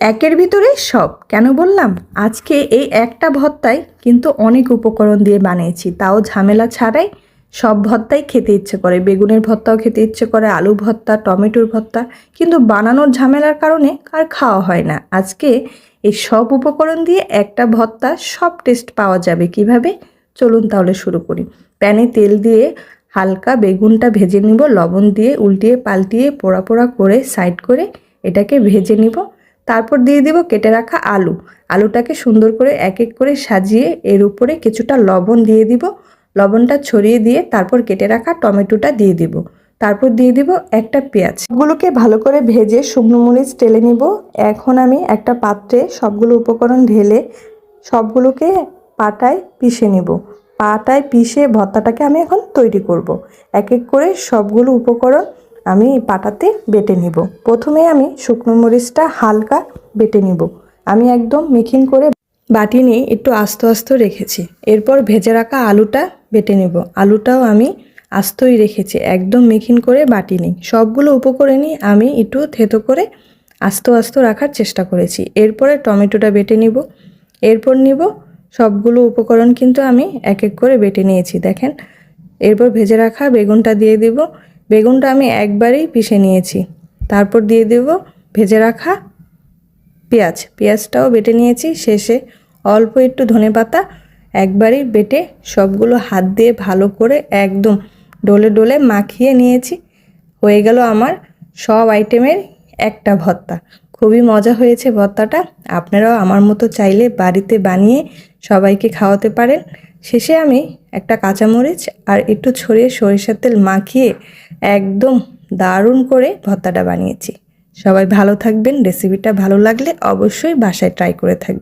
একের ভিতরে সব কেন বললাম? আজকে এই একটা ভর্তায় কিন্তু অনেক উপকরণ দিয়ে বানিয়েছি, তাও ঝামেলা ছাড়াই। সব ভর্তাই খেতে ইচ্ছে করে, বেগুনের ভর্তাও খেতে ইচ্ছে করে, আলু ভর্তা, টমেটোর ভর্তা, কিন্তু বানানোর ঝামেলার কারণে আর খাওয়া হয় না। আজকে এই সব উপকরণ দিয়ে একটা ভর্তা সব টেস্ট পাওয়া যাবে কিভাবে, চলুন তাহলে শুরু করি। প্যানে তেল দিয়ে হালকা বেগুনটা ভেজে নিব, লবণ দিয়ে উল্টিয়ে পাল্টিয়ে পোড়া পোড়া করে সাইড করে এটাকে ভেজে নিব। তারপর দিয়ে দিব কেটে রাখা আলুটাকে সুন্দর করে এক এক করে সাজিয়ে এর উপরে কিছুটা লবণ দিয়ে দিব। লবণটা ছড়িয়ে দিয়ে তারপর কেটে রাখা টমেটোটা দিয়ে দিব। তারপর দিয়ে দিব একটা পেঁয়াজ। সবগুলোকে ভালো করে ভেজে শুকনো মরিচ টেলে নিব। এখন আমি একটা পাত্রে সবগুলো উপকরণ ঢেলে সবগুলোকে পাটায় পিষে নিব। পাটায় পিষে ভর্তাটাকে আমি এখন তৈরি করব। এক এক করে সবগুলো উপকরণ আমি পাটাতে বেটে নিব। প্রথমে আমি শুকনো মরিচটা হালকা বেটে নিব। আমি একদম মিহিন করে বাটি নিয়ে একটু আস্ত আস্ত রেখেছি। এরপর ভেজে রাখা আলুটা বেটে নেব। আলুটাও আমি আস্তই রেখেছি, একদম মিহিন করে বাটি নিই। সবগুলো উপকরণই আমি একটু থেতো করে আস্ত আস্ত রাখার চেষ্টা করেছি। এরপরে টমেটোটা বেটে নিব। এরপর নিব সবগুলো উপকরণ কিন্তু আমি এক এক করে বেটে নিয়েছি, দেখেন। এরপর ভেজে রাখা বেগুনটা দিয়ে দিব। বেগুনটা আমি একবারেই পিষে নিয়েছি। তারপর দিয়ে দেব ভেজে রাখা পেঁয়াজটাও বেটে নিয়েছি। শেষে অল্প একটু ধনেপাতা একবারেই বেটে সবগুলো হাত দিয়ে ভালো করে একদম ডলে ডলে মাখিয়ে নিয়েছি। হয়ে গেল আমার সব আইটেমের একটা ভর্তা। খুবই মজা হয়েছে ভর্তাটা। আপনারাও আমার মতো চাইলে বাড়িতে বানিয়ে সবাইকে খাওয়াতে পারেন। শেষে আমি একটা কাঁচামরিচ আর একটু ছড়িয়ে সরিষার তেল মাখিয়ে একদম দারুণ করে ভর্তাটা বানিয়েছি। সবাই ভালো থাকবেন। রেসিপিটা ভালো লাগলে অবশ্যই বাসায় ট্রাই করে থাকবেন।